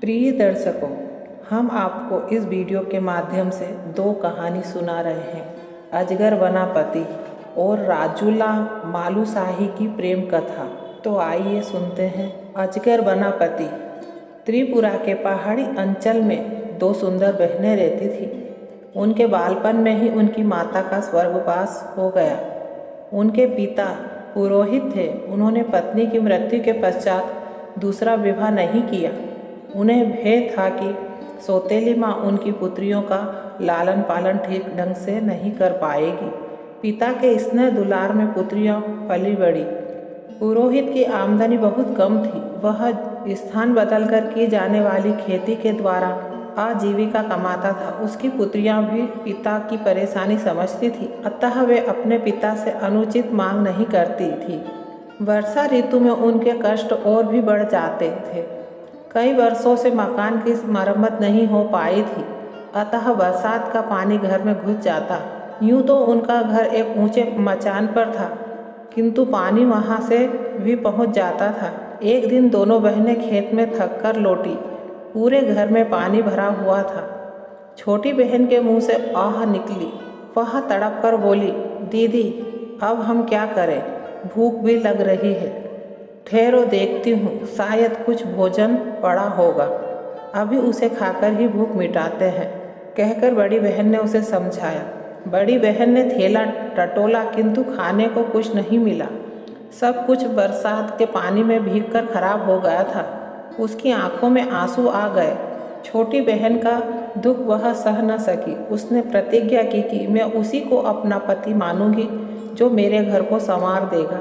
प्रिय दर्शकों, हम आपको इस वीडियो के माध्यम से दो कहानी सुना रहे हैं। अजगर बना पति और राजूला मालूशाही की प्रेम कथा। तो आइए सुनते हैं। अजगर बना पति। त्रिपुरा के पहाड़ी अंचल में दो सुंदर बहनें रहती थीं। उनके बालपन में ही उनकी माता का स्वर्गवास हो गया। उनके पिता पुरोहित थे। उन्होंने पत्नी की मृत्यु के पश्चात दूसरा विवाह नहीं किया। उन्हें भय था कि सौतेली माँ उनकी पुत्रियों का लालन पालन ठीक ढंग से नहीं कर पाएगी। पिता के स्नेह दुलार में पुत्रियाँ पली बड़ी। पुरोहित की आमदनी बहुत कम थी। वह स्थान बदलकर की जाने वाली खेती के द्वारा आजीविका कमाता था। उसकी पुत्रियां भी पिता की परेशानी समझती थी, अतः वे अपने पिता से अनुचित मांग नहीं करती थी। वर्षा ऋतु में उनके कष्ट और भी बढ़ जाते थे। कई वर्षों से मकान की मरम्मत नहीं हो पाई थी, अतः बरसात का पानी घर में घुस जाता। यूं तो उनका घर एक ऊंचे मचान पर था, किंतु पानी वहां से भी पहुंच जाता था। एक दिन दोनों बहनें खेत में थक कर लौटी। पूरे घर में पानी भरा हुआ था। छोटी बहन के मुंह से आह निकली। वह तड़प कर बोली, दीदी, अब हम क्या करें? भूख भी लग रही है। ठहरो, देखती हूँ, शायद कुछ भोजन पड़ा होगा। अभी उसे खाकर ही भूख मिटाते हैं, कहकर बड़ी बहन ने उसे समझाया। बड़ी बहन ने थैला टटोला, किंतु खाने को कुछ नहीं मिला। सब कुछ बरसात के पानी में भीगकर खराब हो गया था। उसकी आंखों में आंसू आ गए। छोटी बहन का दुख वह सह न सकी। उसने प्रतिज्ञा की कि मैं उसी को अपना पति मानूंगी जो मेरे घर को संवार देगा।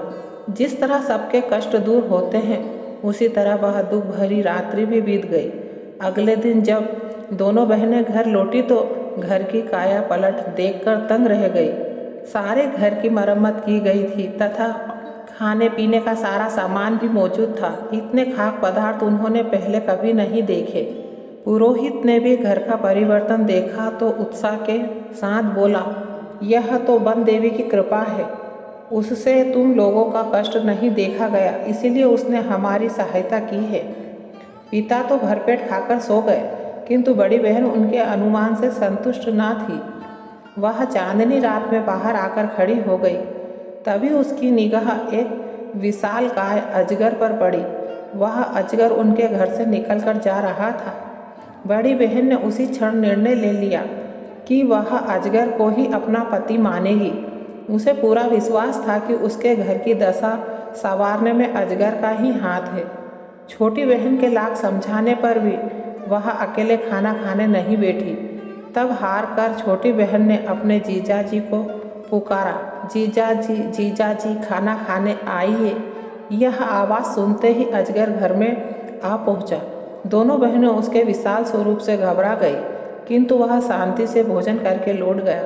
जिस तरह सबके कष्ट दूर होते हैं, उसी तरह वह दुख भरी रात्रि भी बीत गई। अगले दिन जब दोनों बहनें घर लौटी तो घर की काया पलट देखकर तंग रह गई। सारे घर की मरम्मत की गई थी तथा खाने पीने का सारा सामान भी मौजूद था। इतने खाक पदार्थ उन्होंने पहले कभी नहीं देखे। पुरोहित ने भी घर का परिवर्तन देखा तो उत्साह के साथ बोला, यह तो वन देवी की कृपा है। उससे तुम लोगों का कष्ट नहीं देखा गया, इसीलिए उसने हमारी सहायता की है। पिता तो भरपेट खाकर सो गए, किंतु बड़ी बहन उनके अनुमान से संतुष्ट ना थी। वह चांदनी रात में बाहर आकर खड़ी हो गई। तभी उसकी निगाह एक विशालकाय अजगर पर पड़ी। वह अजगर उनके घर से निकलकर जा रहा था। बड़ी बहन ने उसी क्षण निर्णय ले लिया कि वह अजगर को ही अपना पति मानेगी। उसे पूरा विश्वास था कि उसके घर की दशा संवारने में अजगर का ही हाथ है। छोटी बहन के लाख समझाने पर भी वह अकेले खाना खाने नहीं बैठी। तब हार कर छोटी बहन ने अपने जीजाजी को पुकारा, जीजाजी, जीजाजी, खाना खाने आइए। यह आवाज़ सुनते ही अजगर घर में आ पहुंचा। दोनों बहनें उसके विशाल स्वरूप से घबरा गई, किंतु वह शांति से भोजन करके लौट गया।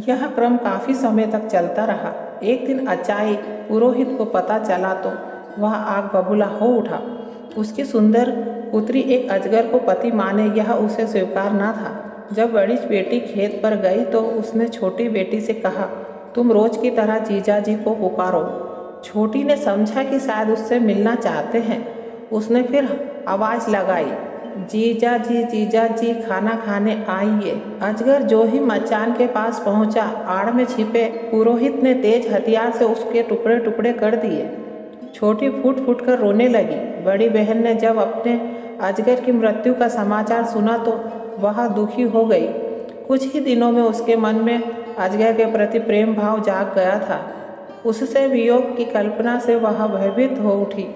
यह क्रम काफ़ी समय तक चलता रहा। एक दिन अचानक पुरोहित को पता चला तो वह आग बबूला हो उठा। उसकी सुंदर पुत्री एक अजगर को पति माने, यह उसे स्वीकार न था। जब बड़ी बेटी खेत पर गई तो उसने छोटी बेटी से कहा, तुम रोज की तरह जीजाजी को पुकारो। छोटी ने समझा कि शायद उससे मिलना चाहते हैं। उसने फिर आवाज़ लगाई, जीजाजी, जीजाजी, खाना खाने आइए। अजगर जो ही मचान के पास पहुंचा, आड़ में छिपे पुरोहित ने तेज हथियार से उसके टुकड़े टुकड़े कर दिए। छोटी फूट फूट कर रोने लगी। बड़ी बहन ने जब अपने अजगर की मृत्यु का समाचार सुना तो वह दुखी हो गई। कुछ ही दिनों में उसके मन में अजगर के प्रति प्रेम भाव जाग गया था। उससे वियोग की कल्पना से वह भयभीत हो उठी।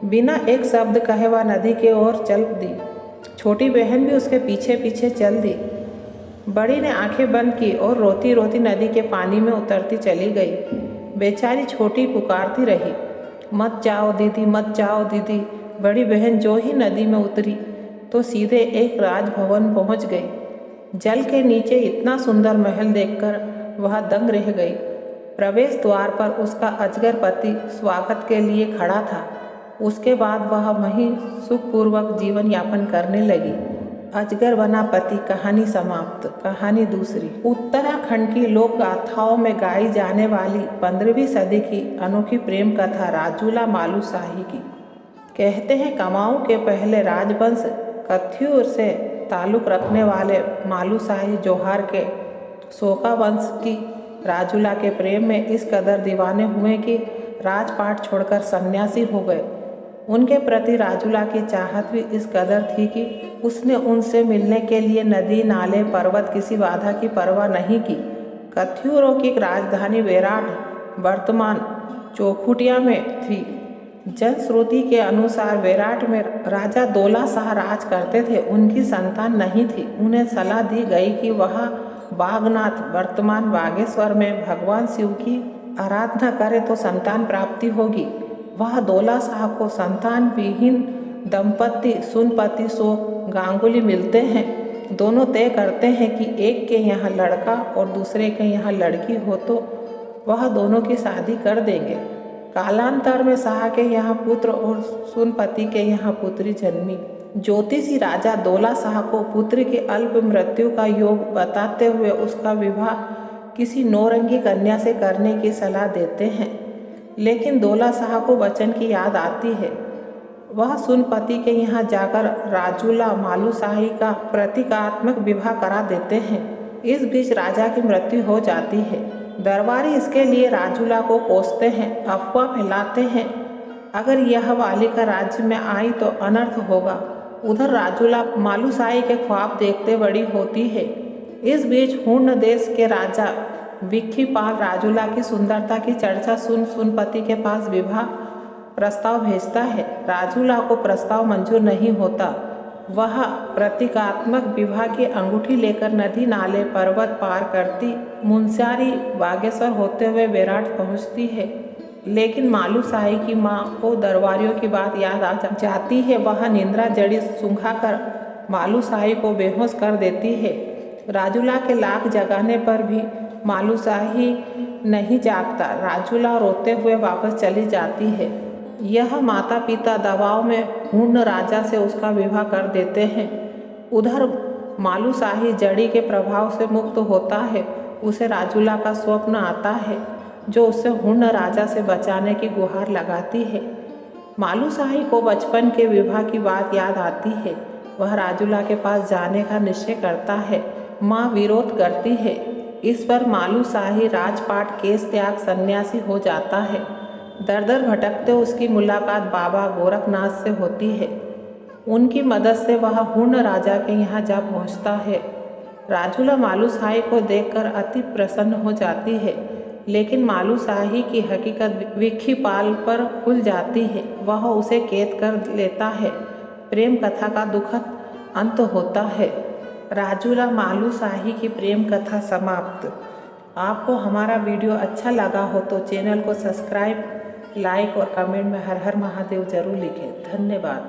बिना एक शब्द कहे वह नदी की ओर चल दी। छोटी बहन भी उसके पीछे पीछे चल दी। बड़ी ने आंखें बंद की और रोती रोती नदी के पानी में उतरती चली गई। बेचारी छोटी पुकारती रही, मत जाओ दीदी, मत जाओ दीदी। बड़ी बहन जो ही नदी में उतरी तो सीधे एक राजभवन पहुंच गई। जल के नीचे इतना सुंदर महल देखकर वह दंग रह गई। प्रवेश द्वार पर उसका अजगर पति स्वागत के लिए खड़ा था। उसके बाद वह वहीं सुखपूर्वक जीवन यापन करने लगी। अजगर बना पति कहानी समाप्त। कहानी दूसरी। उत्तराखंड की लोक गाथाओं में गाई जाने वाली 15वीं सदी की अनोखी प्रेम कथा राजूला मालूशाही की। कहते हैं, कमाऊं के पहले राजवंश कथ्यूर से ताल्लुक़ रखने वाले मालूशाही जौहर के शोका वंश की राजूला के प्रेम में इस कदर दीवाने हुए कि राजपाट छोड़कर सन्यासी हो गए। उनके प्रति राजूला की चाहत भी इस कदर थी कि उसने उनसे मिलने के लिए नदी, नाले, पर्वत, किसी बाधा की परवाह नहीं की। कथ्यूरों की राजधानी वेराट वर्तमान चौखुटिया में थी। जनश्रुति के अनुसार वेराट में राजा दौला शाह राज करते थे। उनकी संतान नहीं थी। उन्हें सलाह दी गई कि वह बागनाथ वर्तमान बागेश्वर में भगवान शिव की आराधना करे तो संतान प्राप्ति होगी। वह दौला शाह को संतान विहीन दंपति सुनपति शोक गांगुली मिलते हैं। दोनों तय करते हैं कि एक के यहाँ लड़का और दूसरे के यहाँ लड़की हो तो वह दोनों की शादी कर देंगे। कालांतर में शाह के यहाँ पुत्र और सुनपति के यहाँ पुत्री जन्मी। ज्योतिषी राजा दौला शाह को पुत्र की अल्प मृत्यु का योग बताते हुए उसका विवाह किसी नौरंगी कन्या से करने की सलाह देते हैं, लेकिन दौला शाह को वचन की याद आती है। वह सुनपति के यहाँ जाकर राजूला मालूशाही का प्रतीकात्मक विवाह करा देते हैं। इस बीच राजा की मृत्यु हो जाती है। दरबारी इसके लिए राजूला को कोसते हैं, अफवाह फैलाते हैं अगर यह बालिका राज्य में आई तो अनर्थ होगा। उधर राजूला मालूशाही के ख्वाब देखते बड़ी होती है। इस बीच हूण देश के राजा विक्खीपाल राजूला की सुंदरता की चर्चा सुनपति के पास विवाह प्रस्ताव भेजता है। राजूला को प्रस्ताव मंजूर नहीं होता। वह प्रतीकात्मक विवाह की अंगूठी लेकर नदी, नाले, पर्वत पार करती मुंस्यारी बागेश्वर होते हुए बेराट पहुंचती है, लेकिन मालूशाही की माँ को दरबारियों की बात याद आ जाती है। वह निंद्रा जड़ी सूंघाकर मालूशाही को बेहोश कर देती है। राजूला के लाख जगाने पर भी मालूशाही नहीं जागता। राजूला रोते हुए वापस चली जाती है। यह माता पिता दबाव में हूण राजा से उसका विवाह कर देते हैं। उधर मालूशाही जड़ी के प्रभाव से मुक्त होता है। उसे राजूला का स्वप्न आता है जो उसे हूण राजा से बचाने की गुहार लगाती है। मालूशाही को बचपन के विवाह की बात याद आती है। वह राजूला के पास जाने का निश्चय करता है। माँ विरोध करती है। इस पर मालूशाही राजपाट केस त्याग सन्यासी हो जाता है। दर दर भटकते उसकी मुलाकात बाबा गोरखनाथ से होती है। उनकी मदद से वह हूण राजा के यहाँ जा पहुँचता है। राजूला मालूशाही को देखकर अति प्रसन्न हो जाती है, लेकिन मालूशाही की हकीकत विक्खीपाल पर खुल जाती है। वह उसे कैद कर लेता है। प्रेम कथा का दुखद अंत होता है। राजूला मालूशाही की प्रेम कथा समाप्त। आपको हमारा वीडियो अच्छा लगा हो तो चैनल को सब्सक्राइब, लाइक और कमेंट में हर हर महादेव जरूर लिखें। धन्यवाद।